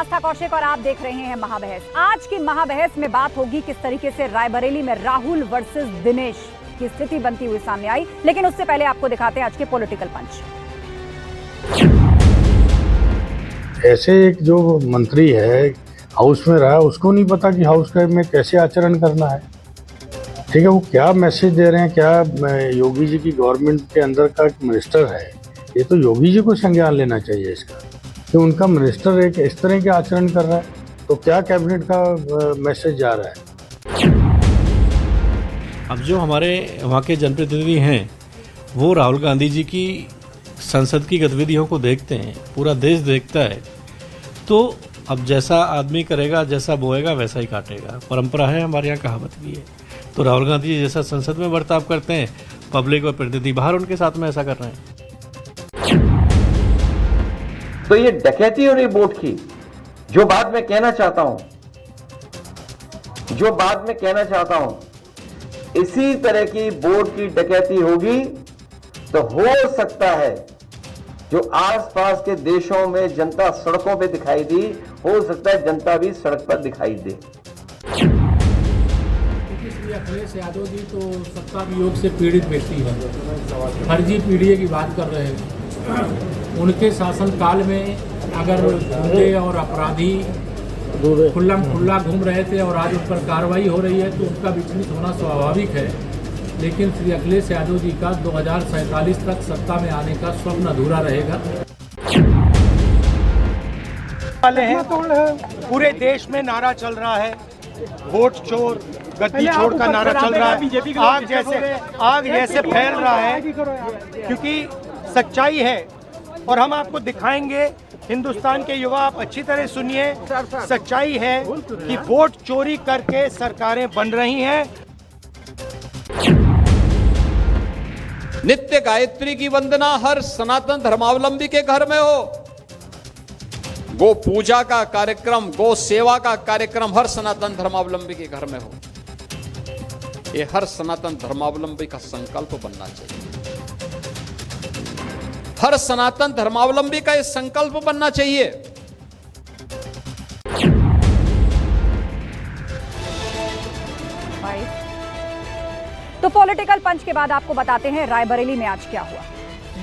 आस्था कौशिक और आप देख रहे हैं महाबहस। आज की महाबहस में बात होगी किस तरीके से रायबरेली में राहुल वर्सेस दिनेश की स्थिति बनती हुई सामने आई। लेकिन उससे पहले आपको दिखाते हैं आज के पॉलिटिकल पंच। ऐसे एक जो मंत्री है हाउस में रहा, उसको नहीं पता कि हाउस में कैसे आचरण करना है। ठीक है, वो क्या मैसेज दे रहे हैं, क्या योगी जी की गवर्नमेंट के अंदर का मिनिस्टर है, ये तो योगी जी को संज्ञान लेना चाहिए इसका कि उनका मिनिस्टर एक इस तरह के आचरण कर रहा है, तो क्या कैबिनेट का मैसेज जा रहा है। अब जो हमारे वहाँ के जनप्रतिनिधि हैं वो राहुल गांधी जी की संसद की गतिविधियों को देखते हैं, पूरा देश देखता है, तो अब जैसा आदमी करेगा, जैसा बोएगा वैसा ही काटेगा। परंपरा है, हमारे यहाँ कहावत भी है। तो राहुल गांधी जी जैसा संसद में बर्ताव करते हैं, पब्लिक और प्रतिनिधि बाहर उनके साथ में ऐसा कर रहे हैं। तो ये डकैती हो रही वोट की, जो बात मैं कहना चाहता हूं, इसी तरह की वोट की डकैती होगी तो हो सकता है जो आसपास के देशों में जनता सड़कों पे दिखाई दी, हो सकता है जनता भी सड़क पर दिखाई दे। अखिलेश यादव जी तो सत्ता वियोग से पीड़ित व्यक्ति है, फर्जी पीड़ित की बात कर रहे हैं। उनके शासनकाल में अगर गुंडे और अपराधी खुल्ला घूम रहे थे और आज उन पर कार्रवाई हो रही है तो उनका विचलित होना स्वाभाविक है। लेकिन श्री अखिलेश यादव जी का 2047 तक सत्ता में आने का स्वप्न अधूरा रहेगा। वाले हैं, पूरे देश में नारा चल रहा है, वोट चोर गद्दी छोड़ का नारा चल रहा है, आग जैसे फैल रहा है, क्योंकि सच्चाई है। और हम आपको दिखाएंगे, हिंदुस्तान के युवा आप अच्छी तरह सुनिए, सच्चाई है कि वोट चोरी करके सरकारें बन रही हैं। नित्य गायत्री की वंदना हर सनातन धर्मावलंबी के घर में हो। गो पूजा का कार्यक्रम, गो सेवा का कार्यक्रम हर सनातन धर्मावलंबी के घर में हो। ये हर सनातन धर्मावलंबी का संकल्प बनना चाहिए। हर सनातन धर्मावलंबी का ये संकल्प बनना चाहिए। तो पॉलिटिकल पंच के बाद आपको बताते हैं रायबरेली में आज क्या हुआ।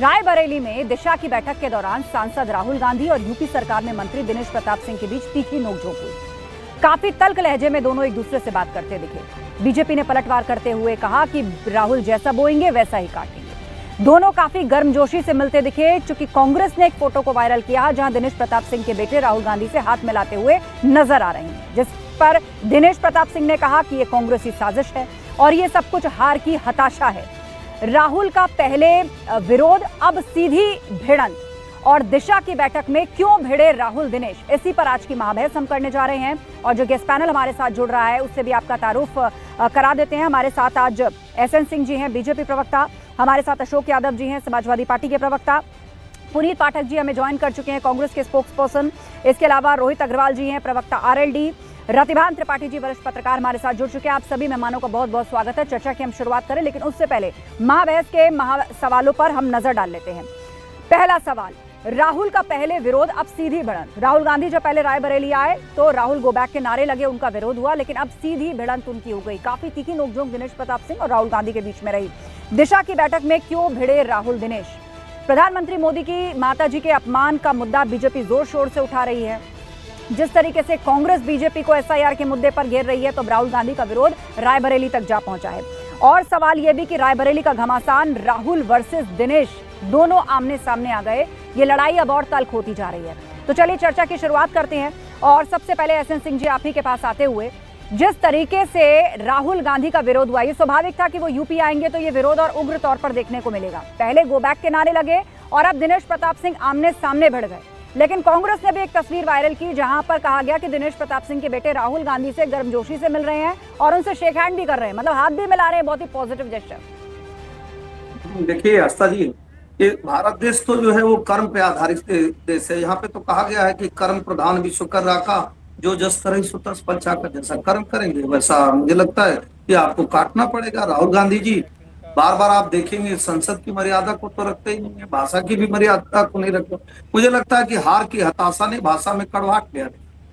रायबरेली में दिशा की बैठक के दौरान सांसद राहुल गांधी और यूपी सरकार में मंत्री दिनेश प्रताप सिंह के बीच तीखी नोकझोंक हुई। काफी तल्ख लहजे में दोनों एक दूसरे से बात करते दिखे। बीजेपी ने पलटवार करते हुए कहा कि राहुल जैसा बोएंगे वैसा ही काटेंगे। दोनों काफी गर्मजोशी से मिलते दिखे। चूंकि कांग्रेस ने एक फोटो को वायरल किया जहां दिनेश प्रताप सिंह के बेटे राहुल गांधी से हाथ मिलाते हुए नजर आ रहे हैं, जिस पर दिनेश प्रताप सिंह ने कहा कि यह कांग्रेसी साजिश है और ये सब कुछ हार की हताशा है। राहुल का पहले विरोध, अब सीधी भिड़ंत, और दिशा की बैठक में क्यों भिड़े राहुल दिनेश, इसी पर आज की महाबहस हम करने जा रहे हैं। और जो गेस्ट पैनल हमारे साथ जुड़ रहा है उससे भी आपका तारुफ करा देते हैं। हमारे साथ आज एसएन सिंह जी हैं, बीजेपी प्रवक्ता, हमारे साथ अशोक यादव जी हैं, समाजवादी पार्टी के प्रवक्ता, पुनीत पाठक जी हमें ज्वाइन कर चुके हैं, कांग्रेस के स्पोक्स पर्सन। इसके अलावा रोहित अग्रवाल जी हैं, प्रवक्ता आरएलडी, रतिभान त्रिपाठी जी वरिष्ठ पत्रकार हमारे साथ जुड़ चुके हैं। आप सभी मेहमानों का बहुत बहुत स्वागत है। चर्चा की हम शुरुआत करें, लेकिन उससे पहले महाबहस के सवालों पर हम नजर डाल लेते हैं। पहला सवाल, राहुल का पहले विरोध, अब सीधी भिड़ंत। राहुल गांधी जब पहले रायबरेली आए तो राहुल गो बैक के नारे लगे, उनका विरोध हुआ, लेकिन अब सीधी भिड़ंत उनकी हो गई। काफी तीखी नोकझोंक दिनेश प्रताप सिंह और राहुल गांधी के बीच में रही। दिशा की बैठक में क्यों भिड़े राहुल दिनेश? प्रधानमंत्री मोदी की माताजी के अपमान का मुद्दा बीजेपी जोर शोर से उठा रही है। जिस तरीके से कांग्रेस बीजेपी को एसआईआर के मुद्दे पर घेर रही है, तो राहुल गांधी का विरोध रायबरेली तक जा पहुंचा है। और सवाल यह भी कि रायबरेली का घमासान राहुल वर्सेस दिनेश, दोनों आमने सामने आ गए। ये लड़ाई अब और तल्ख होती जा रही है। तो चलिए चर्चा की शुरुआत करते हैं। और सबसे पहले एसएन सिंह जी, आप ही के पास आते हुए, जिस तरीके से राहुल गांधी का विरोध हुआ, ये स्वाभाविक था कि वो यूपी आएंगे तो ये विरोध और उग्र तौर पर देखने को मिलेगा। पहले गो बैक के नारे लगे और अब दिनेश प्रताप सिंह आमने सामने भिड़ गए। लेकिन कांग्रेस ने भी एक तस्वीर वायरल की जहां पर कहा गया कि दिनेश प्रताप सिंह के बेटे राहुल गांधी से गर्मजोशी से मिल रहे हैं और उनसे शेक हैंड भी कर रहे हैं, मतलब हाथ भी मिला रहे हैं। बहुत ही पॉजिटिव जेस्चर। देखिए आस्था जी, ये भारत देश तो जो है वो कर्म पे आधारित देश है। यहाँ पे तो कहा गया है कि कर्म प्रधान विश्व कर राखा, जो जस तरह सुतस पंचा का, जैसा कर्म करेंगे वैसा मुझे लगता है कि आपको काटना पड़ेगा। राहुल गांधी जी बार बार आप देखेंगे संसद की मर्यादा को तो रखते ही नहीं है, भाषा की भी मर्यादा को नहीं रखते। मुझे लगता है कि हार की हताशा ने भाषा में कड़वाहट ले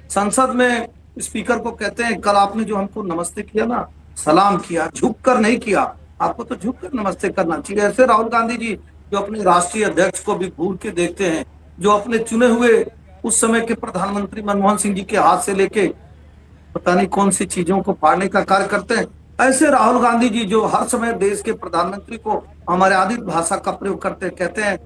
संसद में स्पीकर को कहते हैं कल आपने जो हमको नमस्ते किया ना, सलाम किया, झुक कर नहीं किया, आपको तो झुक कर नमस्ते करना चाहिए। ऐसे राहुल गांधी जी जो अपने राष्ट्रीय अध्यक्ष को भी घूर के देखते हैं, जो अपने चुने हुए उस समय के प्रधानमंत्री मनमोहन सिंह जी के हाथ से लेके पता नहीं कौन सी चीजों को फाड़ने का कार्य करते हैं, ऐसे राहुल गांधी जी जो हर समय देश के प्रधानमंत्री को हमारे आदित भाषा का प्रयोग करते हैं, कहते हैं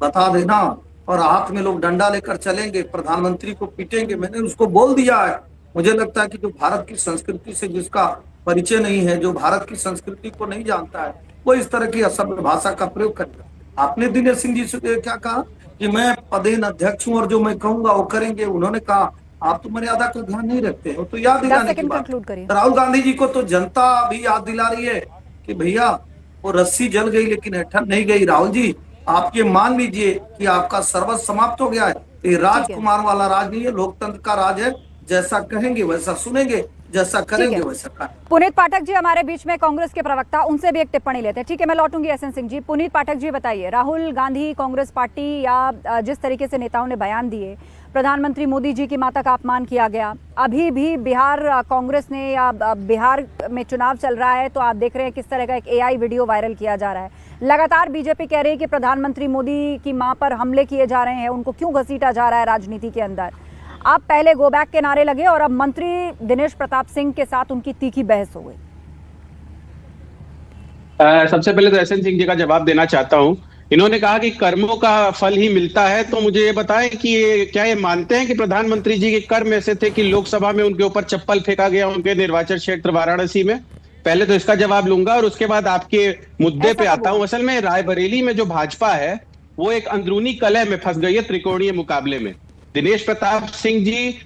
बता देना, और हाथ में लोग डंडा लेकर चलेंगे, प्रधानमंत्री को पीटेंगे। मैंने उसको बोल दिया है, मुझे लगता है कि जो भारत की संस्कृति से जिसका परिचय नहीं है, जो भारत की संस्कृति को नहीं जानता है, वो इस तरह की असभ्य भाषा का प्रयोग करता। आपने दिनेश सिंह जी से क्या कहा कि मैं पदेन अध्यक्ष हूं और जो मैं कहूंगा वो करेंगे। उन्होंने कहा आप तो मर्यादा का ध्यान नहीं रखते हो। तो याद दिलाने की बात, राहुल गांधी जी को तो जनता भी याद दिला रही है कि भैया वो रस्सी जल गई लेकिन ऐठन नहीं गई। राहुल जी आप ये मान लीजिए कि आपका सर्वस्व समाप्त हो गया है। ये राजकुमार वाला राज नहीं है, लोकतंत्र का राज है। जैसा कहेंगे वैसा सुनेंगे, जैसा करेंगे वैसा करेंगे। पुनीत पाठक जी हमारे बीच में कांग्रेस के प्रवक्ता, उनसे भी एक टिप्पणी लेते हैं। ठीक है, मैं लौटूंगी एसएन सिंह जी। पुनीत पाठक जी बताइए, राहुल गांधी कांग्रेस पार्टी या जिस तरीके से नेताओं ने बयान दिए, प्रधानमंत्री मोदी जी की माता का अपमान किया गया, अभी भी बिहार कांग्रेस ने या बिहार में चुनाव चल रहा है तो आप देख रहे हैं किस तरह का एक एआई वीडियो वायरल किया जा रहा है। लगातार बीजेपी कह रही है कि प्रधानमंत्री मोदी की मां पर हमले किए जा रहे हैं, उनको क्यों घसीटा जा रहा है राजनीति के अंदर। आप पहले गो बैक के नारे लगे और अब मंत्री दिनेश प्रताप सिंह के साथ उनकी तीखी बहस हो गई। सबसे पहले तो एसएन सिंह जी का जवाब देना चाहता हूं। इन्होंने कहा कि कर्मों का फल ही मिलता है, तो मुझे ये बताएं कि क्या ये मानते हैं कि प्रधानमंत्री जी के कर्म ऐसे थे कि लोकसभा में उनके ऊपर चप्पल फेंका गया उनके निर्वाचन क्षेत्र वाराणसी में? पहले तो इसका जवाब लूंगा और उसके बाद आपके मुद्दे पे आता हूं। असल में रायबरेली में जो भाजपा है वो एक अंदरूनी कलह में फंस गई है त्रिकोणीय मुकाबले में। दिनेश प्रताप सिंह जी,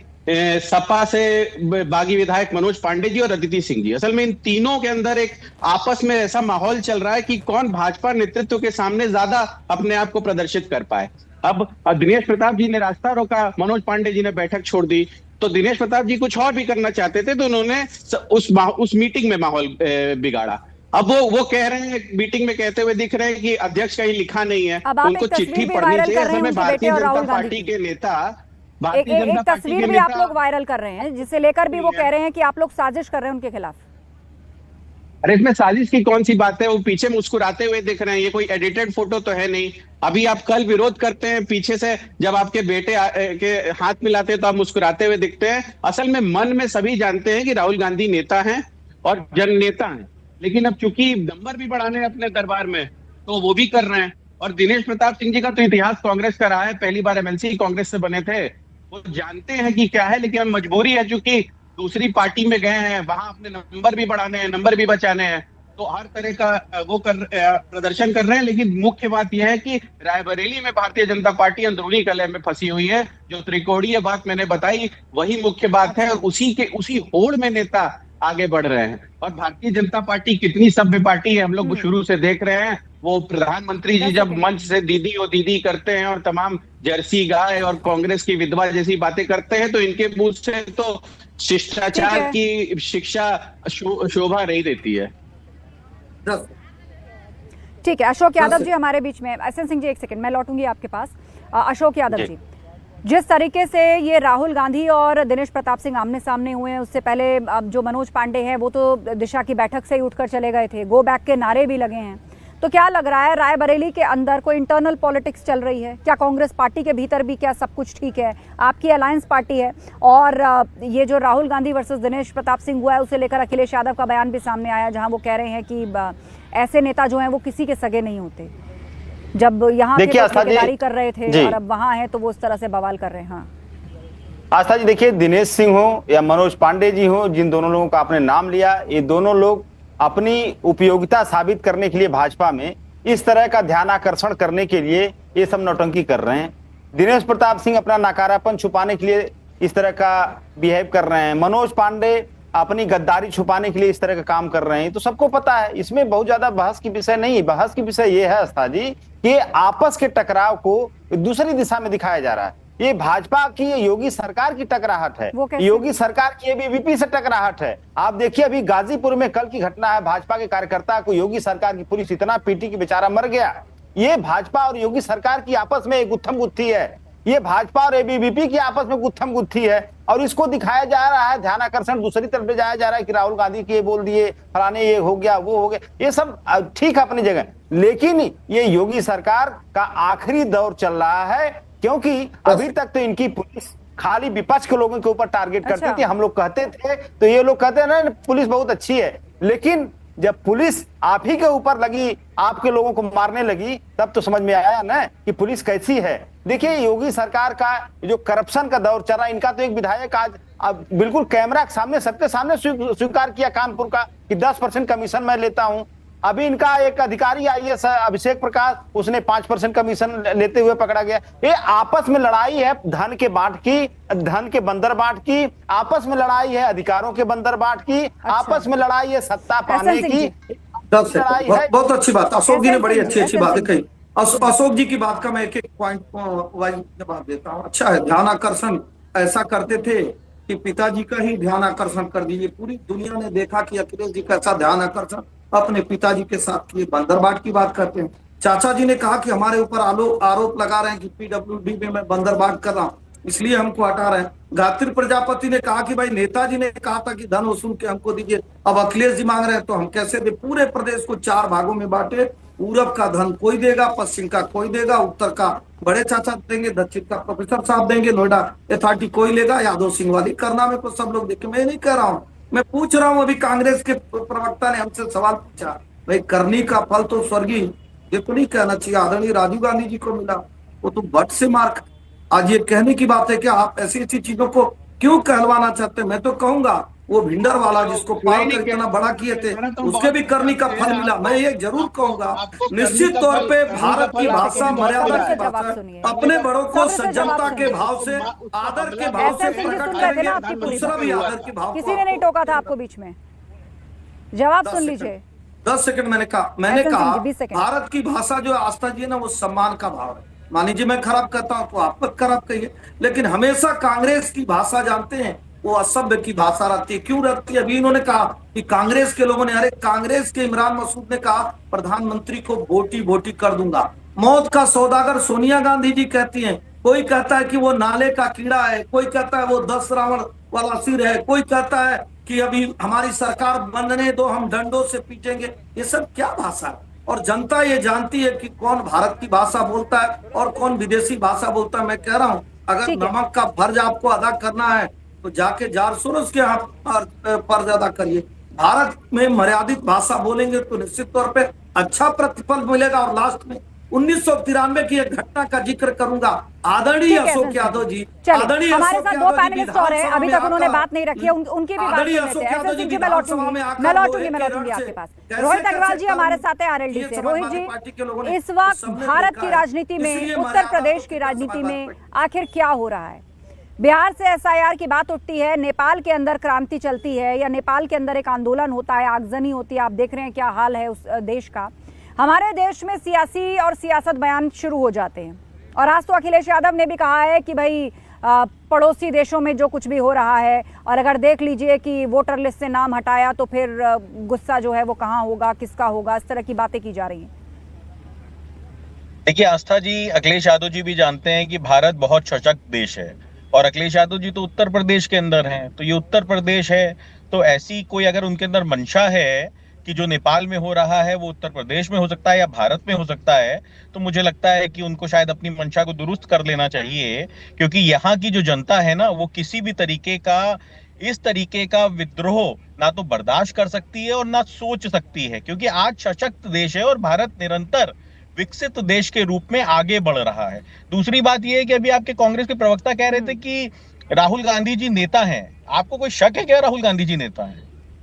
सपा से बागी विधायक मनोज पांडे जी और अदिति सिंह जी, असल में इन तीनों के अंदर एक आपस में ऐसा माहौल चल रहा है कि कौन भाजपा नेतृत्व के सामने ज्यादा अपने आप को प्रदर्शित कर पाए। अब दिनेश प्रताप जी ने रास्ता रोका, मनोज पांडे जी ने बैठक छोड़ दी, तो दिनेश प्रताप जी कुछ और भी करना चाहते थे तो उन्होंने उस मीटिंग में माहौल बिगाड़ा। अब वो कह रहे हैं, मीटिंग में कहते हुए दिख रहे हैं कि अध्यक्ष कहीं लिखा नहीं है, उनको चिट्ठी पढ़नी चाहिए। असल में भारतीय जनता पार्टी के नेता, एक तस्वीर भी आप लोग वायरल कर रहे हैं जिसे लेकर भी वो कह रहे हैं कि आप लोग साजिश कर रहे हैं उनके खिलाफ। अरे इसमें साजिश की कौन सी बात है? वो पीछे मुस्कुराते हुए दिख रहे हैं, ये कोई एडिटेड फोटो तो है नहीं। अभी आप कल विरोध करते हैं, पीछे से जब आपके बेटे के हाथ मिलाते हैं तो आप मुस्कुराते हुए दिखते हैं। असल में मन में सभी जानते हैं कि राहुल गांधी नेता हैं और जननेता हैं, लेकिन अब चूंकि नंबर भी बढ़ाने हैं अपने दरबार में तो वो भी कर रहे हैं। और दिनेश प्रताप सिंह जी का तो इतिहास कांग्रेस का रहा है, पहली बार एमएलसी कांग्रेस से बने थे, वो जानते हैं कि क्या है। लेकिन मजबूरी है, चूंकि दूसरी पार्टी में गए हैं, वहां अपने नंबर भी बढ़ाने हैं, नंबर भी बचाने हैं, तो हर तरह का वो प्रदर्शन कर रहे हैं। लेकिन मुख्य बात यह है कि रायबरेली में भारतीय जनता पार्टी अंदरूनी कलह में फंसी हुई है। जो त्रिकोणीय बात मैंने बताई वही मुख्य बात है, और उसी होड़ में नेता आगे बढ़ रहे हैं। और भारतीय जनता पार्टी कितनी सभ्य पार्टी है हम लोग शुरू से देख रहे हैं। वो प्रधानमंत्री जी जब मंच से दीदी और दीदी करते हैं और तमाम जर्सी गाय और कांग्रेस की विधवा जैसी बातें करते हैं तो इनके मुंह से तो शिष्टाचार की शिक्षा शोभा नहीं देती है। ठीक है, अशोक यादव जी हमारे बीच में। एसएन सिंह जी एक सेकंड, मैं लौटूंगी आपके पास। अशोक यादव जी, जिस तरीके से ये राहुल गांधी और दिनेश प्रताप सिंह आमने सामने हुए हैं, उससे पहले जो मनोज पांडे हैं वो तो दिशा की बैठक से ही उठकर चले गए थे, गो बैक के नारे भी लगे हैं, तो क्या लग रहा है रायबरेली के अंदर कोई इंटरनल पॉलिटिक्स चल रही है क्या? कांग्रेस पार्टी के भीतर भी क्या सब कुछ ठीक है? आपकी अलायंस पार्टी है और ये जो राहुल गांधी वर्सेस दिनेश प्रताप सिंह हुआ है उसे लेकर अखिलेश यादव का बयान भी सामने आया, जहां वो कह रहे हैं कि ऐसे नेता जो हैं वो किसी के सगे नहीं होते। जब यहाँ ठेकेदारी कर रहे थे और अब वहां है तो वो उस तरह से बवाल कर रहे हैं। हाँ आस्था जी, देखिए दिनेश सिंह हो या मनोज पांडे जी हो, जिन दोनों लोगों का आपने नाम लिया, ये दोनों लोग अपनी उपयोगिता साबित करने के लिए भाजपा में इस तरह का ध्यान आकर्षण करने के लिए ये सब नौटंकी कर रहे हैं। दिनेश प्रताप सिंह अपना नकारापन छुपाने के लिए इस तरह का बिहेव कर रहे हैं, मनोज पांडे अपनी गद्दारी छुपाने के लिए इस तरह का काम कर रहे हैं। तो सबको पता है, इसमें बहुत ज्यादा बहस की विषय नहीं है। बहस की विषय ये है आस्था जी कि आपस के टकराव को दूसरी दिशा में दिखाया जा रहा है। ये भाजपा की योगी सरकार की टकराहट है, योगी सरकार की एबीवीपी से टकराहट है। आप देखिए अभी गाजीपुर में कल की घटना है, भाजपा के कार्यकर्ता को योगी सरकार की पुलिस इतना पीटी कि बेचारा मर गया। ये भाजपा और योगी सरकार की आपस में एक गुत्थम गुत्थी है, ये भाजपा और एबीवीपी की आपस में गुत्थम गुत्थी है। और इसको दिखाया जा रहा है, ध्यान आकर्षण दूसरी तरफ ले जाया जा रहा है कि राहुल गांधी के ये बोल दिए, फलाने ये हो गया, वो हो गया। ये सब ठीक है अपनी जगह, लेकिन ये योगी सरकार का आखिरी दौर चल रहा है, क्योंकि अभी तक तो इनकी पुलिस खाली विपक्ष के लोगों के ऊपर टारगेट करती थी। हम लोग कहते थे तो ये लोग कहते हैं ना पुलिस बहुत अच्छी है, लेकिन जब पुलिस आप ही के ऊपर लगी, आपके लोगों को मारने लगी, तब तो समझ में आया ना कि पुलिस कैसी है। देखिए योगी सरकार का जो करप्शन का दौर चल रहा है, इनका तो एक विधायक आज अब बिल्कुल कैमरा के सामने, सबके सामने स्वीकार किया कानपुर का कि 10% कमीशन मैं लेता हूं। अभी इनका एक अधिकारी आईएएस अभिषेक प्रकाश, उसने 5% कमीशन लेते हुए पकड़ा गया। ये आपस में लड़ाई है धन के बांट की, धन के बंदर बांट की, आपस में लड़ाई है अधिकारों के बंदर बांट की, आपस में लड़ाई है सत्ता पाने की। बहुत अच्छी बात, अशोक जी ने बड़ी अच्छी बातें कही। अशोक जी की बात का मैं एक पॉइंट वाइज जवाब देता हूँ। अच्छा है, ध्यान आकर्षण ऐसा करते थे कि पिताजी का ही ध्यान आकर्षण कर दीजिए। पूरी दुनिया ने देखा कि अखिलेश जी कैसा ध्यान आकर्षण अपने पिताजी के साथ किए। बंदरबाट की बात करते हैं, चाचा जी ने कहा कि हमारे ऊपर आरोप लगा रहे हैं कि पीडब्ल्यूडी में मैं बंदरबाट कर रहा हूँ, इसलिए हमको हटा रहे हैं। गायत्री प्रजापति ने कहा कि भाई नेताजी ने कहा था कि धन वसूल के हमको दीजिए, अब अखिलेश जी मांग रहे हैं तो हम कैसे दे। पूरे प्रदेश को 4 भागों में बांटे, पूरब का धन कोई देगा, पश्चिम का कोई देगा, उत्तर का बड़े चाचा देंगे, दक्षिण का प्रोफेसर साहब देंगे, नोएडा अथॉरिटी कोई लेगा, यादव सिंह वाली करना में को सब लोग देखे। मैं नहीं कह रहा हूँ, मैं पूछ रहा हूँ। अभी कांग्रेस के प्रवक्ता ने हमसे सवाल पूछा, भाई करनी का फल तो स्वर्गीय, ये तो नहीं कहना चाहिए आदरणीय राजीव गांधी जी को मिला, वो तो बट से मार। आज ये कहने की बात है कि आप ऐसी चीजों को क्यों कहलवाना चाहते हैं। मैं तो कहूंगा वो भिंडर वाला जिसको पाल कर इतना बड़ा किए थे, उसके भी करनी का फल मिला। मैं ये जरूर कहूंगा, निश्चित तौर पे भारत की भाषा मर्यादा की भाषा है, अपने बड़ों को सज्जनता के भाव से, आदर के भाव से प्रकट करेंगे, दूसरा भी आदर के भाव। किसी ने नहीं टोका था आपको बीच में, जवाब सुन लीजिए। 10 सेकंड मैंने कहा भारत की भाषा जो आस्था जी है ना, वो सम्मान का भाव है। मान लीजिए मैं खराब कहता हूं तो आप मत खराब कहिए, लेकिन हमेशा कांग्रेस की भाषा जानते हैं वो असभ्य की भाषा रहती है। क्यों रहती है? अभी इन्होंने कहा कि कांग्रेस के लोगों ने, अरे कांग्रेस के इमरान मसूद ने कहा प्रधानमंत्री को बोटी कर दूंगा। मौत का सौदागर सोनिया गांधी जी कहती हैं। कोई कहता है कि वो नाले का कीड़ा है, कोई कहता है वो 10 रावण वाला सिर है, कोई कहता है कि अभी हमारी सरकार बनने दो, हम डंडों से पीटेंगे। ये सब क्या भाषा है? और जनता ये जानती है कि कौन भारत की भाषा बोलता है और कौन विदेशी भाषा बोलता है। मैं कह रहा हूँ, अगर नमक का फर्ज आपको अदा करना है तो जाके जार सोरोस के यहाँ फर्ज अदा करिए। भारत में मर्यादित भाषा बोलेंगे तो निश्चित तौर पे अच्छा प्रतिफल मिलेगा। और लास्ट में 1993 की एक घटना का जिक्र करूंगा। आदरणीय अशोक यादव जी, आदरणीय हमारे साथ 2 पैनलिस्ट और हैं, अभी तक उन्होंने बात नहीं रखी है, उनकी भी बात सुन लेते हैं। ऐसे जी मैं लौटूंगी आपके पास। रोहित अग्रवाल जी हमारे साथ है आरएलडी से। रोहित जी, इस वक्त भारत की राजनीति में, उत्तर प्रदेश की राजनीति में आखिर क्या हो रहा है? बिहार से एसआईआर की बात उठती है, नेपाल के अंदर क्रांति चलती है या नेपाल के अंदर एक आंदोलन होता है, आगजनी होती है, आप देख रहे हैं क्या हाल है उस देश का। हमारे देश में सियासी और सियासत बयान शुरू हो जाते हैं, और आज तो अखिलेश यादव ने भी कहा है कि भाई पड़ोसी देशों में जो कुछ भी हो रहा है, और अगर देख लीजिए कि वोटर लिस्ट से नाम हटाया तो फिर गुस्सा जो है वो कहाँ होगा, किसका होगा, इस तरह की बातें की जा रही हैं। देखिए आस्था जी, अखिलेश यादव जी भी जानते हैं कि भारत बहुत सशक्त देश है, और अखिलेश यादव जी तो उत्तर प्रदेश के अंदर हैं, तो ये उत्तर प्रदेश है, तो ऐसी कोई अगर उनके अंदर मंशा है कि जो नेपाल में हो रहा है वो उत्तर प्रदेश में हो सकता है या भारत में हो सकता है, तो मुझे लगता है कि उनको शायद अपनी मंशा को दुरुस्त कर लेना चाहिए, क्योंकि यहाँ की जो जनता है ना, वो किसी भी तरीके का, इस तरीके का विद्रोह ना तो बर्दाश्त कर सकती है और ना सोच सकती है, क्योंकि आज सशक्त देश है और भारत निरंतर विकसित देश के रूप में आगे बढ़ रहा है। दूसरी बात यह है कि अभी आपके कांग्रेस के प्रवक्ता कह रहे थे कि राहुल गांधी जी नेता हैं। आपको कोई शक है क्या राहुल गांधी जी नेता हैं?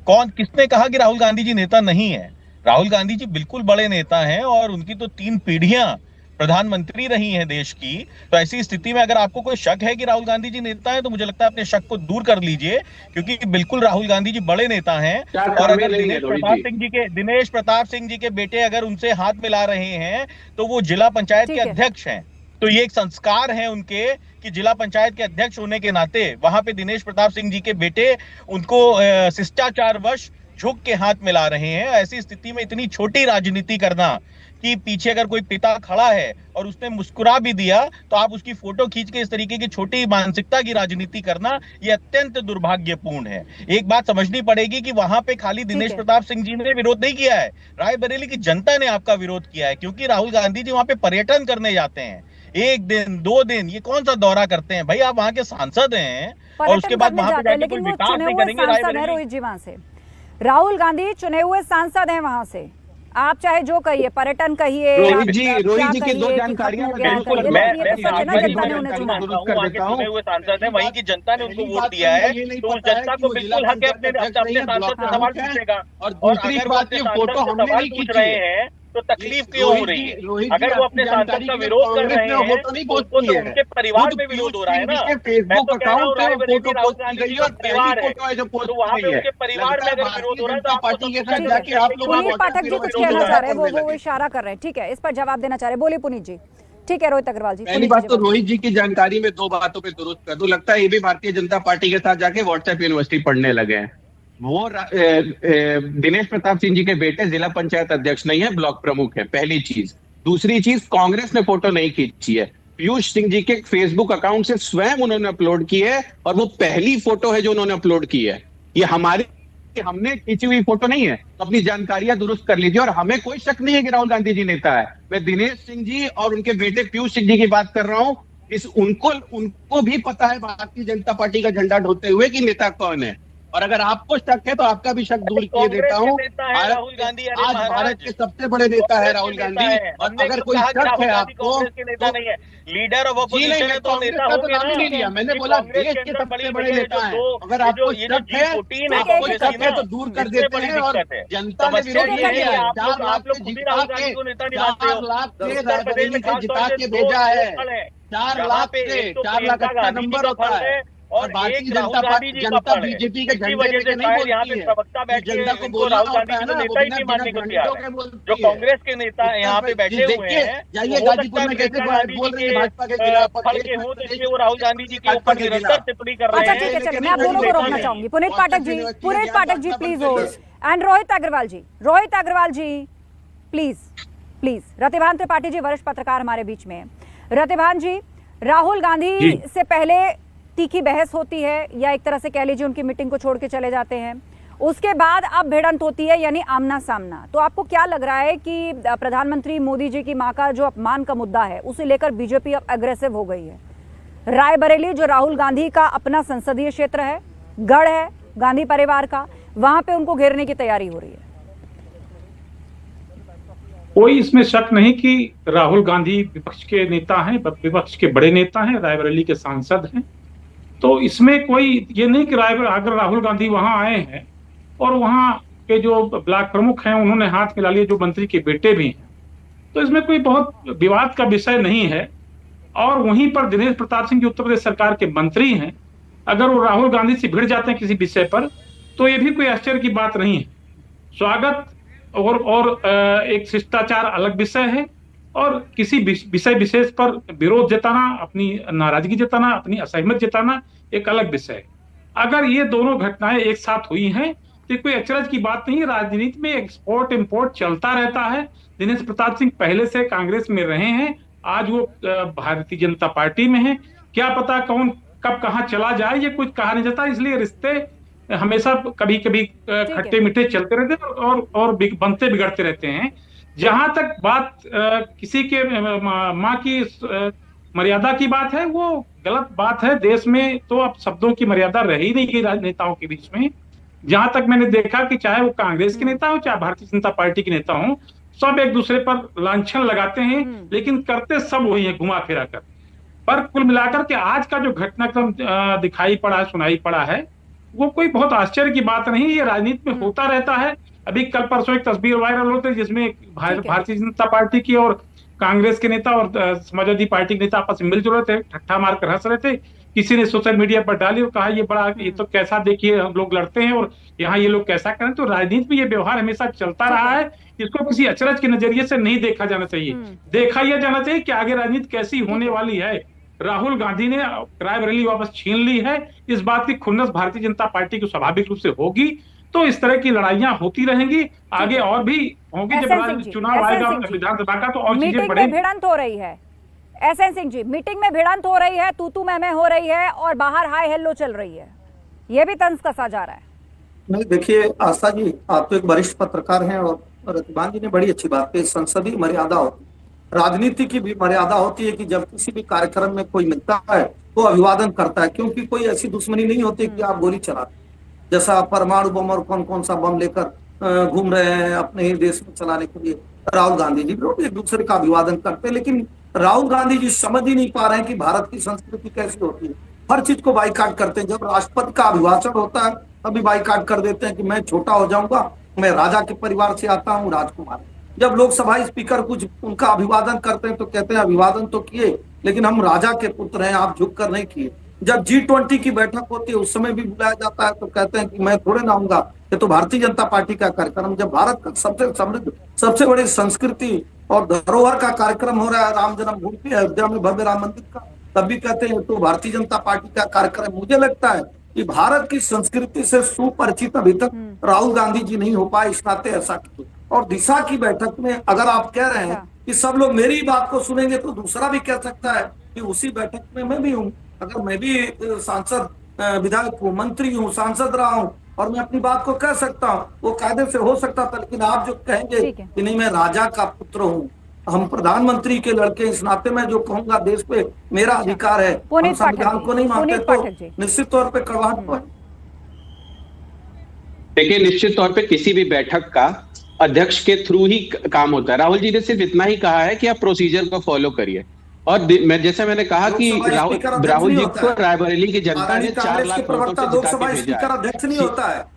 किसने कहा कि राहुल गांधी जी नेता नहीं है? राहुल गांधी जी बिल्कुल बड़े नेता हैं, और उनकी तो 3 पीढ़ियां प्रधानमंत्री रही हैं देश की। तो ऐसी स्थिति में अगर आपको कोई शक है कि राहुल गांधी जी नेता है, तो मुझे लगता है अपने शक को दूर कर लीजिए, क्योंकि बिल्कुल राहुल गांधी जी बड़े नेता हैं। और अगर दिनेश प्रताप सिंह जी के बेटे अगर उनसे हाथ मिला रहे हैं तो वो जिला पंचायत के अध्यक्ष हैं, तो ये एक संस्कार है उनके कि जिला पंचायत के अध्यक्ष होने के नाते वहां पे दिनेश प्रताप सिंह जी के बेटे उनको शिष्टाचारवश झुक के हाथ मिला रहे हैं। ऐसी स्थिति में इतनी छोटी राजनीति करना कि पीछे अगर कोई पिता खड़ा है और उसने मुस्कुरा भी दिया तो आप उसकी फोटो खींच के इस तरीके की छोटी मानसिकता की राजनीति करना ये अत्यंत दुर्भाग्यपूर्ण है। एक बात समझनी पड़ेगी कि वहां पे खाली दिनेश प्रताप सिंह जी ने विरोध नहीं किया है, रायबरेली की जनता ने आपका विरोध किया है, क्योंकि राहुल गांधी जी वहां पे पर्यटन करने जाते हैं, 1 दिन 2 दिन, ये कौन सा दौरा करते हैं भाई? आप वहां के सांसद हैं और उसके बाद वहां पे जाके कोई विकास नहीं करेंगे। रोहित जी वहां से राहुल गांधी चुने हुए सांसद हैं, वहां से आप चाहे जो कहिए, पर्यटन कहिए, रोहित जी की 2 जानकारियां बिल्कुल मैं हुए सांसद है, वहीं की जनता ने उनको वोट दिया है, तो उस जनता को बिल्कुल हक है अपने सांसद से सवाल पूछेगा। और दूसरी बात, ये फोटो हमने नहीं पूछ रहे हैं तो तकलीफ क्यों हो रही है? अगर वो अपने सांसद का विरोध कर रहे हैं तो उनके परिवार में विरोध हो रहा है ना। मैं तो कह रहा हूँ रायबरेली राहुल गांधी जी का परिवार है, तो वहाँ पे उनके परिवार में अगर विरोध हो रहा है तो पार्टी के साथ जाके आप लोग पुनीत पाठक जी कुछ कहना चाह रहे हैं, वो इशारा कर रहे हैं, ठीक है, इस पर जवाब देना चाह रहे हैं, बोलिए पुनीत जी। ठीक है रोहित अग्रवाल जी। पहली बात तो रोहित जी की जानकारी में 2 बातों पे दुरुस्त कर दूं, लगता है ये भी भारतीय जनता पार्टी के साथ जाके व्हाट्सएप यूनिवर्सिटी पढ़ने लगे हैं। वो दिनेश प्रताप सिंह जी के बेटे जिला पंचायत अध्यक्ष नहीं है, ब्लॉक प्रमुख है, पहली चीज। दूसरी चीज, कांग्रेस ने फोटो नहीं खींची है, पीयूष सिंह जी के फेसबुक अकाउंट से स्वयं उन्होंने अपलोड की है, और वो पहली फोटो है जो उन्होंने अपलोड की है। ये हमने खींची हुई फोटो नहीं है, तो अपनी जानकारियां दुरुस्त कर लीजिए। और हमें कोई शक नहीं है कि राहुल गांधी जी नेता है। मैं दिनेश सिंह जी और उनके बेटे पीयूष सिंह जी की बात कर रहा हूं। उनको भी पता है भारतीय जनता पार्टी का झंडा ढोते हुए कि नेता कौन है। और अगर आपको शक है तो आपका भी शक दूर किए देता हूँ। राहुल गांधी आज भारत के सबसे बड़े नेता है राहुल गांधी, और अगर कोई शक है आपको, लीडर ऑफ ऑपोजिशन है तो नेता हो गया ना। नहीं लिया, मैंने बोला देश के सबसे बड़े नेता है। अगर आपको शक है तो दूर कर देते हैं। और जनता ने विरोध किया है, 4 लाख से जिता के भेजा है, 4 लाख से 4 लाख अच्छा नंबर होता है। और भारतीय जनता बीजेपी के झंडे पे नहीं बोलती है, जनता को बोलना होता है ना, नेता ही नहीं मानने को तैयार है। जो कांग्रेस के नेता यहाँ पे बैठे हुए हैं, जाइए गाजीपुर में कैसे बोल रहे हैं भाजपा के खिलाफ, वो राहुल गांधी जी के ऊपर निरंतर टिप्पणी कर रहे हैं। अच्छा ठीक है, चलिए मैं आप दोनों को रोकना चाहूंगी। Puneet Pathak ji please hold, and Rohit Agarwal ji please. Ratibhan Tripathi ji वरिष्ठ पत्रकार हमारे बीच में है। रतिभान जी, राहुल गांधी से पहले तीखी बहस होती है, या एक तरह से कह लीजिए उनकी मीटिंग को छोड़ के चले जाते हैं, उसके बाद अब भिड़ंत होती है, यानी आमना सामना। तो आपको क्या लग रहा है कि प्रधानमंत्री मोदी जी की मां का जो अपमान का मुद्दा है उसे लेकर बीजेपी अब अग्रेसिव हो गई है? रायबरेली जो राहुल गांधी का अपना संसदीय क्षेत्र है, गढ़ है गांधी परिवार का, वहां पे उनको घेरने की तैयारी हो रही है। कोई इसमें शक नहीं कि राहुल गांधी विपक्ष के नेता हैं, विपक्ष के बड़े नेता हैं, रायबरेली के सांसद हैं। तो इसमें कोई ये नहीं कि अगर राहुल गांधी वहां आए हैं और वहां के जो ब्लॉक प्रमुख हैं उन्होंने हाथ मिला लिए, जो मंत्री के बेटे भी हैं, तो इसमें कोई बहुत विवाद का विषय नहीं है। और वहीं पर दिनेश प्रताप सिंह, जो उत्तर प्रदेश सरकार के मंत्री हैं, अगर वो राहुल गांधी से भिड़ जाते हैं किसी विषय पर, तो ये भी कोई आश्चर्य की बात नहीं है। स्वागत और एक शिष्टाचार अलग विषय है, और किसी विषय विशेष पर विरोध जताना, अपनी नाराजगी जताना, अपनी असहमत जताना एक अलग विषय है। अगर ये दोनों घटनाएं एक साथ हुई हैं तो कोई अचरज की बात नहीं है। राजनीति में एक्सपोर्ट इंपोर्ट चलता रहता है। दिनेश प्रताप सिंह पहले से कांग्रेस में रहे हैं, आज वो भारतीय जनता पार्टी में है। क्या पता कौन कब कहाँ चला जाए, ये कुछ कहा नहीं जाता। इसलिए रिश्ते हमेशा कभी कभी खट्टे मीठे चलते रहते हैं और बनते बिगड़ते रहते हैं। जहां तक बात किसी के माँ की मर्यादा की बात है, वो गलत बात है। देश में तो अब शब्दों की मर्यादा रह ही नहीं गई राजनेताओं के बीच में। जहां तक मैंने देखा कि चाहे वो कांग्रेस के नेता हो, चाहे भारतीय जनता पार्टी के नेता हो, सब एक दूसरे पर लांछन लगाते हैं, लेकिन करते सब वही है, घुमा फिरा कर। पर कुल मिलाकर के आज का जो घटनाक्रम दिखाई पड़ा, सुनाई पड़ा है, वो कोई बहुत आश्चर्य की बात नहीं। ये राजनीति में होता रहता है। अभी कल परसों एक तस्वीर वायरल होती है जिसमें भारतीय जनता पार्टी की और कांग्रेस के नेता और समाजवादी पार्टी के नेता आपस में मिलजुल रहे थे, ठट्ठा मारकर हंस रहे थे। किसी ने सोशल मीडिया पर डाली और कहा ये तो कैसा, देखिए हम लोग लड़ते हैं और यहाँ ये लोग कैसा करें। तो राजनीति में ये व्यवहार हमेशा चलता रहा है। इसको किसी अचरज के नजरिए से नहीं देखा जाना चाहिए। देखा यह जाना चाहिए कि आगे राजनीति कैसी होने वाली है। राहुल गांधी ने रायबरेली वापस छीन ली है, इस बात की खुन्नस भारतीय जनता पार्टी को स्वाभाविक रूप से होगी। तो इस तरह की लड़ाइयां होती रहेंगी, आगे और भी होंगी। जब चुनाव आएगा विधानसभा का तो और चीजें मीटिंग में बढ़ेंगी। भिड़ंत हो रही है, एसएन सिंह जी, मीटिंग में भिड़ंत हो रही है, तू मैं हो रही है और बाहर हाय हेलो चल रही है, ये भी तंज कसा जा रहा है। नहीं देखिए आस्था जी, आप तो एक वरिष्ठ पत्रकार हैं और रतिबान जी ने बड़ी अच्छी बात कही, संसदीय मर्यादा होती है, राजनीति की भी मर्यादा होती है कि जब किसी भी कार्यक्रम में कोई मिलता है तो अभिवादन करता है, क्योंकि कोई ऐसी दुश्मनी नहीं होती कि आप गोली चलाते, जैसा परमाणु बम और कौन कौन सा बम लेकर घूम रहे हैं अपने ही देश में चलाने के लिए राहुल गांधी जी, लोग एक दूसरे का अभिवादन करते हैं। लेकिन राहुल गांधी जी समझ ही नहीं पा रहे हैं कि भारत की संस्कृति कैसी होती है, हर चीज को बाइकाट करते हैं। जब राष्ट्रपति का अभिभाषण होता है तभी बाइकाट कर देते हैं कि मैं छोटा हो जाऊंगा, मैं राजा के परिवार से आता हूँ, राजकुमार। जब लोकसभा स्पीकर कुछ उनका अभिवादन करते हैं तो कहते हैं अभिवादन तो किए लेकिन हम राजा के पुत्र हैं, आप झुक कर नहीं किए। जब G20 की बैठक होती है उस समय भी बुलाया जाता है तो कहते हैं कि मैं थोड़े ना आऊंगा, ये तो भारतीय जनता पार्टी का कार्यक्रम। जब भारत का सबसे समृद्ध, सबसे बड़ी संस्कृति और धरोहर का कार्यक्रम हो रहा है राम जन्मभूमि पे अयोध्या में भव्य राम मंदिर का, तब भी कहते हैं तो भारतीय जनता पार्टी का कार्यक्रम। मुझे लगता है कि भारत की संस्कृति से सुपरिचित अभी तक राहुल गांधी जी नहीं हो पाए, इस नाते ऐसा किए। और दिशा की बैठक में अगर आप कह रहे हैं कि सब लोग मेरी बात को सुनेंगे तो दूसरा भी कह सकता है कि उसी बैठक में मैं भी हूँ, अगर मैं भी सांसद, विधायक हूँ, मंत्री हूँ, सांसद रहा हूँ और मैं अपनी बात को कह सकता हूँ, वो कायदे से हो सकता था। लेकिन आप जो कहेंगे कि नहीं मैं राजा का पुत्र हूँ, हम प्रधानमंत्री के लड़के, इस नाते मैं जो कहूंगा देश पे मेरा अधिकार है, हम संविधान को नहीं मानते तो निश्चित तौर पे कड़वाहट हो। देखिए निश्चित तौर पे किसी भी बैठक का अध्यक्ष के थ्रू ही काम होता है। राहुल जी ने सिर्फ इतना ही कहा है कि आप प्रोसीजर को फॉलो करिए। और मैंने कहा कि राहुल जी को रायबरेली की जनता ने 4 लाख वोटों से जिता के भेजा है। अध्यक्ष नहीं होता है,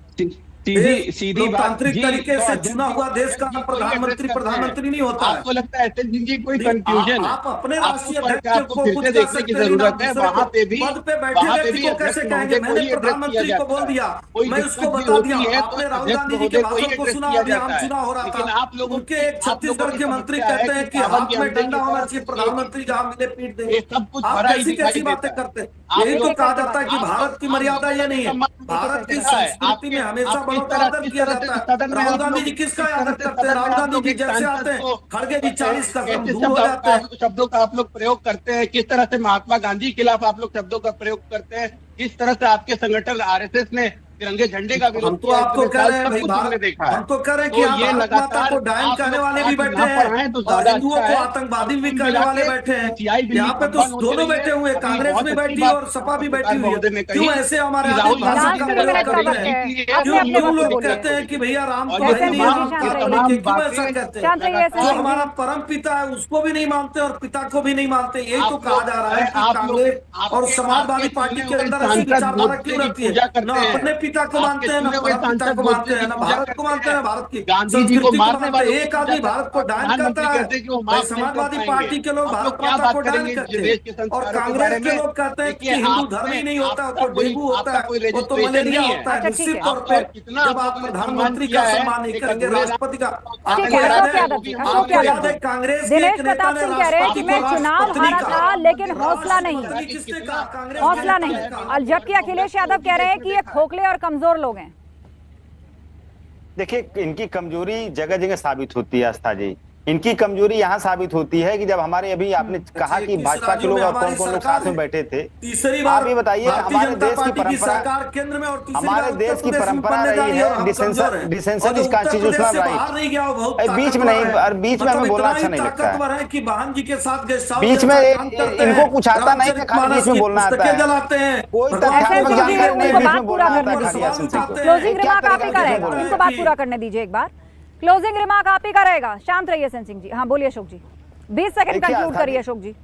सीधी तांत्रिक तरीके से चुना हुआ देश का प्रधानमंत्री नहीं होता है। आपको लगता है जी कोई कंफ्यूजन है? आप अपने राष्ट्रीय अध्यक्ष को फिर से देखने की जरूरत है। वहां पे भी पद पे बैठे व्यक्ति को कैसे कहेंगे मैंने प्रधानमंत्री को बोल दिया, मैं उसको बता दिया। आपने राहुल गांधी जी के भाषण को सुना, अभी आम चुनाव हो रहा था, आप लोगों के एक छत्तीसगढ़ के मंत्री कहते हैं कि हाथ में डंडा होना चाहिए, प्रधानमंत्री जहां मिले पीट देंगे। सब कुछ आप कैसी कैसी बातें करते हैं? यही तो कहा जाता है कि भारत की मर्यादा ये नहीं है, भारत की संस्कृति में हमेशा बड़ों का आदर किया जाता है। राहुल गांधी जी किसका आदर करते हैं? राहुल गांधी जी जैसे आते हैं खड़गे जी 40 कदम दूर हो जाते हैं। शब्दों का आप लोग प्रयोग करते हैं, किस तरह से महात्मा गांधी के खिलाफ आप लोग शब्दों का प्रयोग करते हैं, किस तरह से आपके संगठन आरएसएस ने तिरंगे झंडे का विरोध किया। हम तो कह रहे हैं भाई, हम तो कह रहे हैं कि ये लगातार को डायन कहने वाले भी बैठे हैं और हिंदुओं को आतंकवादी भी कहने वाले बैठे हैं। यहाँ पे तो दोनों बैठे हुए, कांग्रेस भी बैठी है और सपा भी बैठी हुई है। क्यों ऐसे हमारे भाषा का प्रयोग करते हैं? क्यों लोग कहते हैं कि भैया राम को क्यों ऐसा कहते हैं? जो हमारा परम पिता है उसको भी नहीं मानते और पिता को भी नहीं मानते। यही तो कहा जा रहा है कि कांग्रेस और समाजवादी पार्टी के अंदर ऐसी विचारधारा क्यों रहती है? न अपने पिता को मानते हैं, न पिता को मानते हैं, न भारत को मानते हैं, भारत की गांधी जी को मारने वाले एक आदमी भारत को डायन करता है, समाजवादी पार्टी के लोग भारत माता को डायन करते हैं और कांग्रेस के लोग कहते हैं कि हिंदू धर्म ही नहीं होता, वो डेंगू होता है, वो तो मलेरिया होता है। निश्चित तौर पर जब आप प्रधानमंत्री का सम्मान नहीं करेंगे, राष्ट्रपति का, आपको याद है कांग्रेस के दिनेश प्रताप सिंह कह रहे हैं कि मैं चुनाव हारा था लेकिन हौसला नहीं, हौसला नहीं। और जबकि अखिलेश यादव कह रहे हैं कि ये खोखले और कमजोर लोग हैं। देखिए इनकी कमजोरी जगह जगह साबित होती है आस्था जी। इनकी कमजोरी यहाँ साबित होती है कि जब हमारे अभी आपने कहा कि भाजपा के लोग और कौन कौन लोग साथ में बैठे थे, आप ये बताइए हमारे देश की परंपरा, हमारे देश की परंपरा रही है डिसेंशन इज कॉन्स्टिट्यूशनल राइट। बीच में नहीं, और बीच में हमें बोलना अच्छा नहीं लगता है। बीच में इनको कुछ आता नहीं है, खाली बीच में बोलना आता है। कोई तथ्यात्मक जानकारी नहीं, बीच में बोलना आता है। क्लोजिंग रिमार्क आप ही का रहेगा, इनको बात पूरा करने दीजिए एक बार। क्लोजिंग रिमार्क आप ही का रहेगा, शांत रहिए एसएन सिंह जी। हाँ बोलिए अशोक जी, 20 सेकंड कंक्लूड करिए अशोक जी।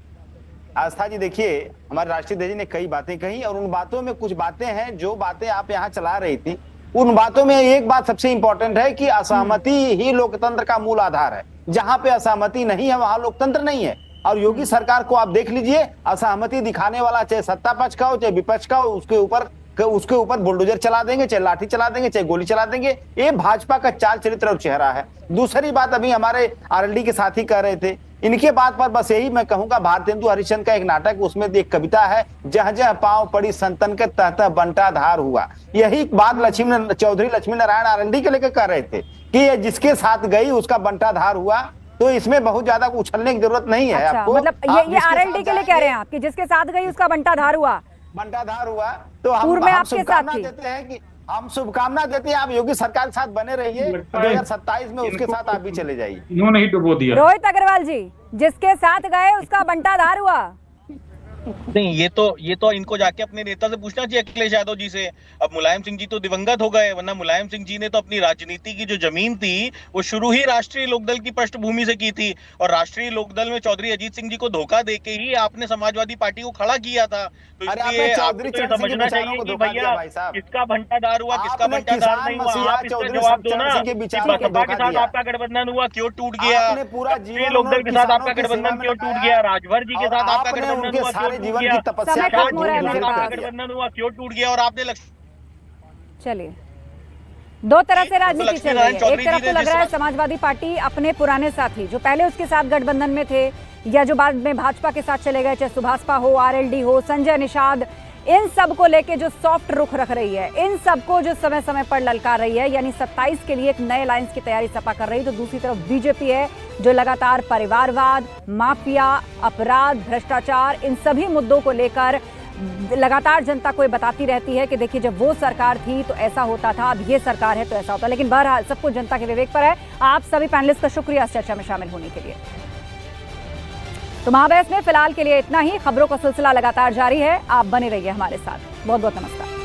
आस्था जी देखिए हमारे राष्ट्रीय अध्यक्ष ने कई बातें कही और उन बातों में कुछ बातें हैं जो बातें आप यहाँ चला रही थी, उन बातों में एक बात सबसे इंपॉर्टेंट है कि असहमति ही लोकतंत्र का मूल आधार है। जहां पे असहमति नहीं है वहां लोकतंत्र नहीं है। और योगी सरकार को आप देख लीजिए, असहमति दिखाने वाला चाहे सत्ता पक्ष का हो चाहे विपक्ष का हो, उसके ऊपर बुलडोजर चला देंगे, चाहे लाठी चला देंगे, चाहे गोली चला देंगे। ये भाजपा का चाल चरित्र और चेहरा है। दूसरी बात अभी हमारे आरएलडी के साथी कह रहे थे इनके बात पर बस यही मैं कहूंगा, भारतेंदु हरिश्चंद्र का एक नाटक, उसमें एक कविता है, जह जह पांव पड़ी संतन के तह तह बंटा धार हुआ। यही बात चौधरी लक्ष्मी नारायण आरएलडी के लेकर कह रहे थे कि ये जिसके साथ गई उसका बंटा धार हुआ। तो इसमें बहुत ज्यादा उछलने की जरूरत नहीं है। अच्छा, आपको मतलब ये आरएलडी के लिए कह रहे हैं आप कि जिसके साथ गई उसका बंटा धार हुआ, तो हम आपके साथ देते हैं कि हम शुभकामना देते हैं, आप योगी सरकार के साथ बने रहिए, 2027 में उसके साथ आप भी चले जाइए। इन्होंने ही डुबो दिया। रोहित अग्रवाल जी, जिसके साथ गए उसका बंटा धार हुआ। नहीं, ये तो इनको जाके अपने नेता से पूछना चाहिए, अखिलेश यादव जी से। अब मुलायम सिंह जी तो दिवंगत हो गए, वरना मुलायम सिंह जी ने तो अपनी राजनीति की जो जमीन थी वो शुरू ही राष्ट्रीय लोकदल की पृष्ठभूमि से की थी, और राष्ट्रीय लोकदल में चौधरी अजीत सिंह जी को धोखा देके ही आपने समाजवादी पार्टी को खड़ा किया था। तो इसलिए आपको तो समझना चाहिए कि भैया किसका भंटाधार हुआ, किसका भंटाधार नहीं हुआ। आप इसका जवाब दो ना कि बसपा के साथ आपका गठबंधन हुआ, क्यों टूट गया? राष्ट्रीय लोकदल के साथ आपका गठबंधन क्यों टूट गया? राजभर जी के साथ आपका गठबंधन हुआ, जीवन की तपस्या गठबंधन हुआ, क्यों टूट गया? और आपने चलिए, दो तरह से राजनीति चल रही है। एक तरफ तो लग रहा है समाजवादी पार्टी अपने पुराने साथी जो पहले उसके साथ गठबंधन में थे या जो बाद में भाजपा के साथ चले गए, चाहे सुभाषपा हो, आरएलडी हो, संजय निषाद, इन सब को लेके जो सॉफ्ट रुख रख रही है, इन सबको जो समय समय पर ललकार रही है, यानी 27 के लिए एक नए अलायंस की तैयारी सपा कर रही है। तो दूसरी तरफ बीजेपी है जो लगातार परिवारवाद, माफिया, अपराध, भ्रष्टाचार, इन सभी मुद्दों को लेकर लगातार जनता को ये बताती रहती है कि देखिए जब वो सरकार थी तो ऐसा होता था, अब ये सरकार है तो ऐसा होता है। लेकिन बहरहाल सब कुछ जनता के विवेक पर है। आप सभी पैनलिस्ट का शुक्रिया इस चर्चा में शामिल होने के लिए। तो महाबहस में फिलहाल के लिए इतना ही। खबरों का सिलसिला लगातार जारी है, आप बने रहिए हमारे साथ। बहुत बहुत नमस्कार।